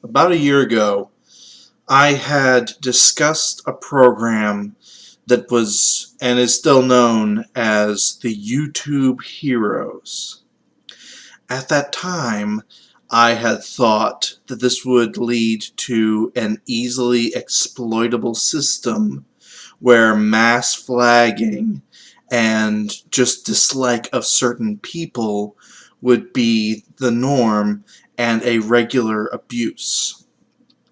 About a year ago, I had discussed a program that was and is still known as the YouTube Heroes. At that time, I had thought that this would lead to an easily exploitable system where mass flagging and just dislike of certain people would be the norm and a regular abuse.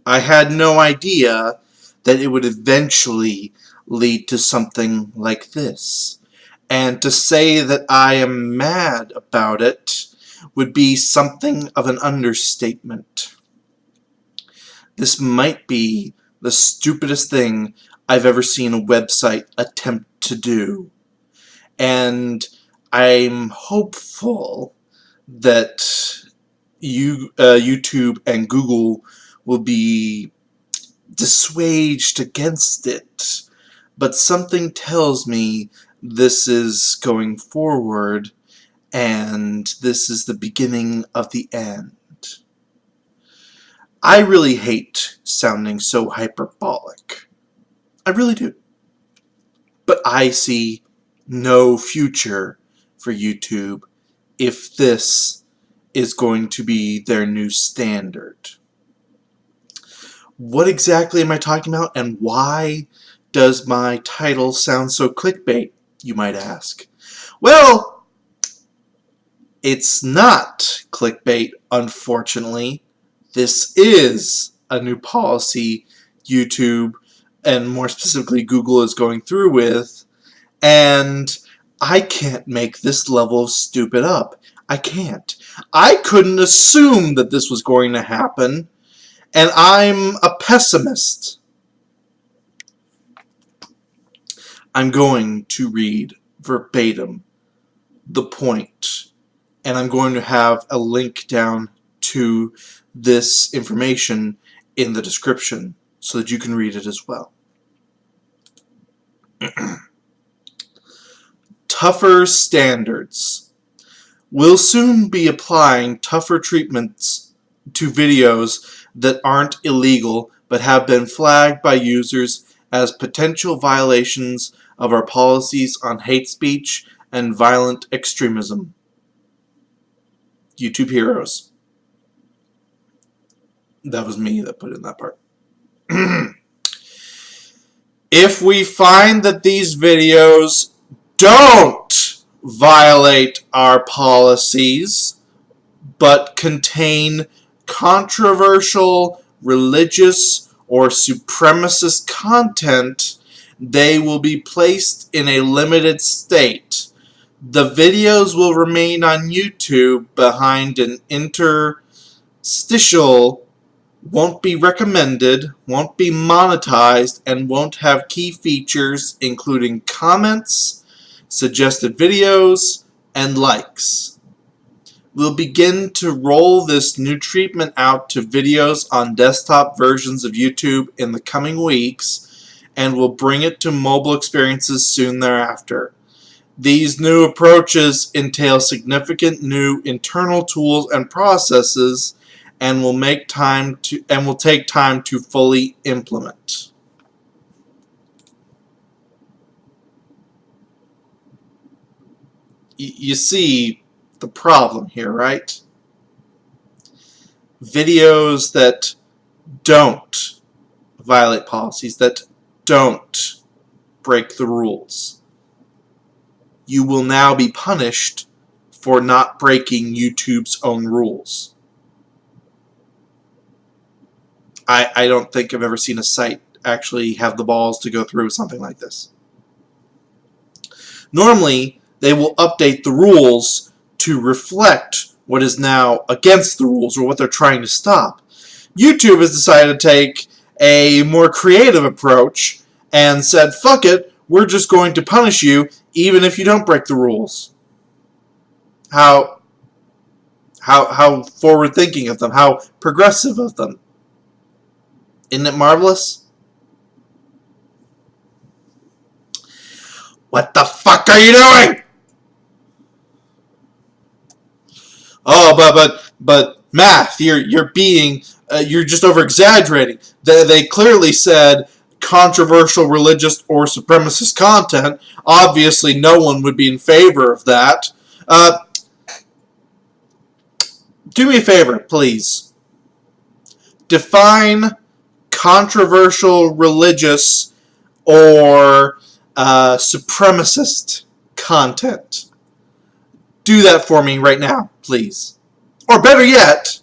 I had no idea that it would eventually lead to something like this. And to say that I am mad about it would be something of an understatement. This might be the stupidest thing I've ever seen a website attempt to do. And I'm hopeful that YouTube and Google will be dissuaded against it. But something tells me this is going forward, and this is the beginning of the end. I really hate sounding so hyperbolic. I really do. But I see no future for YouTube if this is going to be their new standard. What exactly am I talking about, and why does my title sound so clickbait, you might ask? Well, it's not clickbait, unfortunately. This is a new policy YouTube, and more specifically Google, is going through with, and I can't make this level of stupid up. I can't. I couldn't assume that this was going to happen, and I'm a pessimist. I'm going to read verbatim the point, and I'm going to have a link down to this information in the description so that you can read it as well. Tougher standards. We'll soon be applying tougher treatments to videos that aren't illegal but have been flagged by users as potential violations of our policies on hate speech and violent extremism. YouTube Heroes. That was me that put in that part. If we find that these videos don't violate our policies but contain controversial, religious, or supremacist content, they will be placed in a limited state. The videos will remain on YouTube behind an interstitial, won't be recommended, won't be monetized, and won't have key features including comments, suggested videos, and likes. We'll begin to roll this new treatment out to videos on desktop versions of YouTube in the coming weeks, and we'll bring it to mobile experiences soon thereafter. These new approaches entail significant new internal tools and processes, and will take time to fully implement. You see the problem here, right? Videos that don't violate policies, that don't break the rules, you will now be punished for not breaking YouTube's own rules. I don't think I've ever seen a site actually have the balls to go through something like this. Normally, they will update the rules to reflect what is now against the rules or what they're trying to stop. YouTube has decided to take a more creative approach and said, fuck it, we're just going to punish you even if you don't break the rules. How forward thinking of them, how progressive of them. Isn't it marvelous? What the fuck are you doing? Oh, but Math, you're just over exaggerating. They clearly said controversial religious or supremacist content. Obviously, no one would be in favor of that. Do me a favor, please. Define controversial religious or supremacist content. Do that for me right now, please. Or better yet,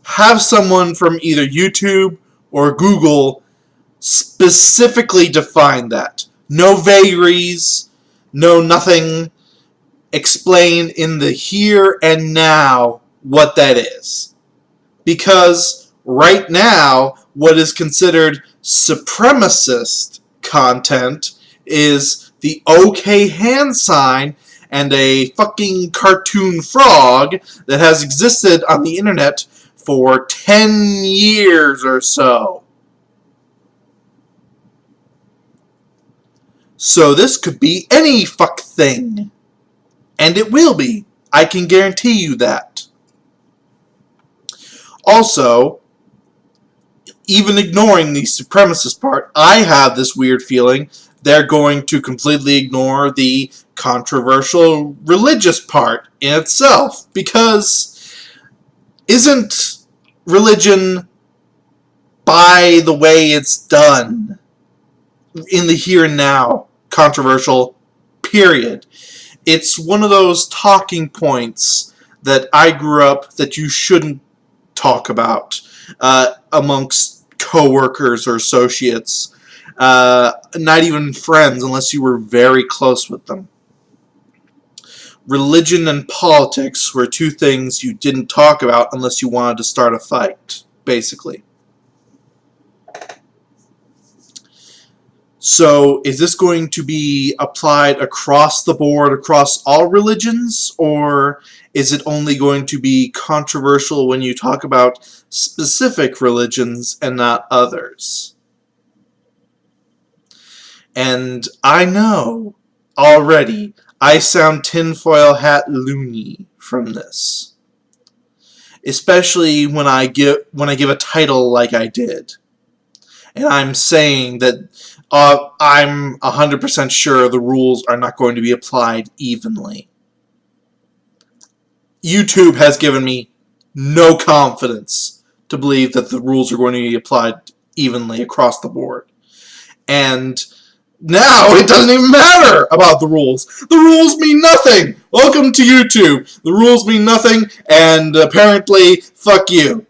have someone from either YouTube or Google specifically define that. No vagaries, no nothing. Explain in the here and now what that is. Because right now, what is considered supremacist content is the OK hand sign and a fucking cartoon frog that has existed on the internet for 10 years or so. So this could be any fuck thing. And it will be. I can guarantee you that. Also, even ignoring the supremacist part, I have this weird feeling they're going to completely ignore the controversial religious part in itself. Because isn't religion, by the way it's done, in the here and now, controversial, period? It's one of those talking points that I grew up that you shouldn't talk about amongst coworkers or associates, not even friends unless you were very close with them. Religion and politics were two things you didn't talk about unless you wanted to start a fight, basically. So, is this going to be applied across the board, across all religions, or is it only going to be controversial when you talk about specific religions and not others? And I know already I sound tinfoil hat loony from this, especially when I give a title like I did, and I'm saying that I'm 100% sure the rules are not going to be applied evenly. YouTube has given me no confidence to believe that the rules are going to be applied evenly across the board. And now it doesn't even matter about the rules. The rules mean nothing. Welcome to YouTube. The rules mean nothing, and apparently, fuck you.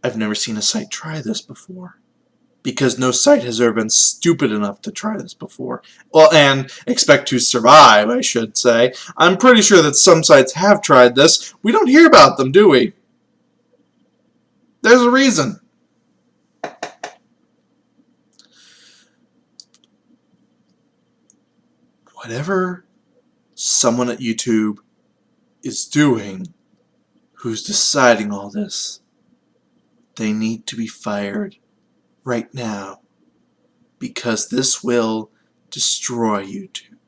I've never seen a site try this before, because no site has ever been stupid enough to try this before. Well, and expect to survive, I should say. I'm pretty sure that some sites have tried this. We don't hear about them, do we? There's a reason. Whatever someone at YouTube is doing who's deciding all this, they need to be fired right now, because this will destroy YouTube.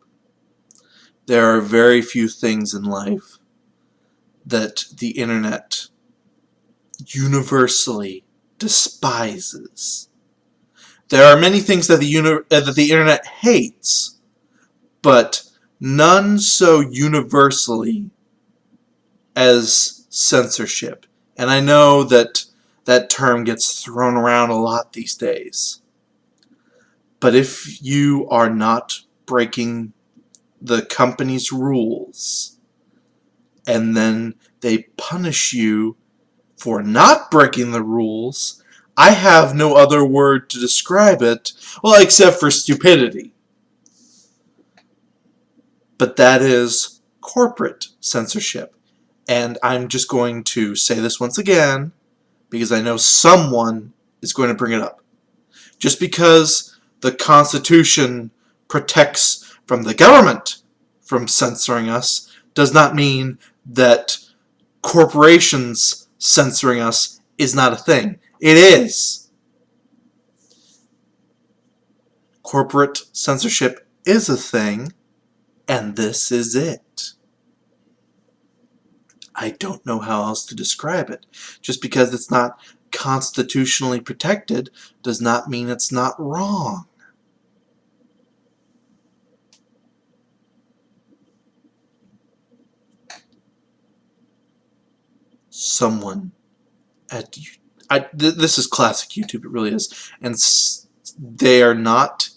There are very few things in life that the internet universally despises. There are many things that the internet hates, but none so universally as censorship. And I know that that term gets thrown around a lot these days. But if you are not breaking the company's rules, and then they punish you for not breaking the rules, I have no other word to describe it, well, except for stupidity. But that is corporate censorship. And I'm just going to say this once again, because I know someone is going to bring it up. Just because the Constitution protects from the government from censoring us does not mean that corporations censoring us is not a thing. It is. Corporate censorship is a thing, And this is it. I don't know how else to describe it. Just because it's not constitutionally protected does not mean it's not wrong. Someone at this is classic YouTube, it really is, and they are not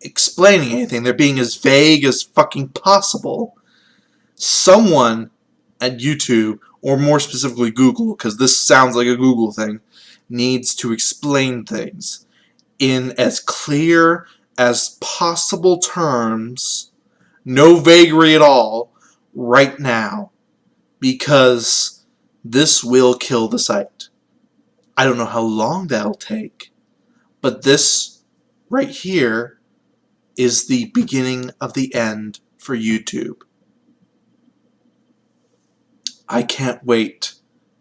explaining anything. They're being as vague as fucking possible. Someone at YouTube, or more specifically Google, because this sounds like a Google thing, needs to explain things in as clear as possible terms, no vagary at all, right now, because this will kill the site. I don't know how long that'll take, but this right here is the beginning of the end for YouTube. I can't wait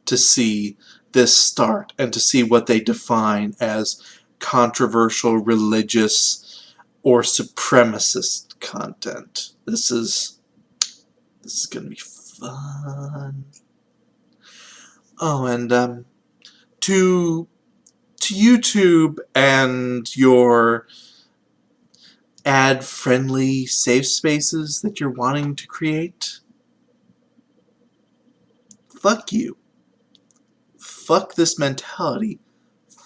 to see this start and to see what they define as controversial, religious, or supremacist content. This is gonna be fun. Oh, and to YouTube and your ad-friendly safe spaces that you're wanting to create, fuck you. Fuck this mentality.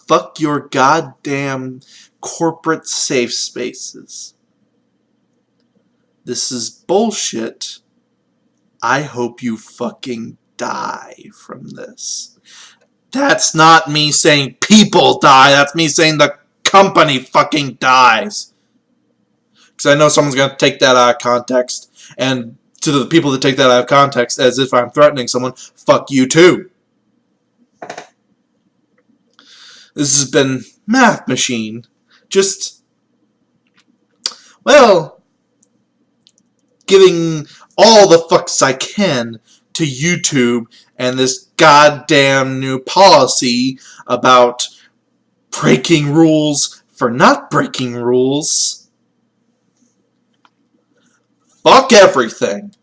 Fuck your goddamn corporate safe spaces. This is bullshit. I hope you fucking die from this. That's not me saying people die. That's me saying the company fucking dies. Because I know someone's going to take that out of context. And to the people that take that out of context as if I'm threatening someone, fuck you too. This has been Math Machine. Just, well, giving all the fucks I can to YouTube and this goddamn new policy about breaking rules for not breaking rules. Fuck everything.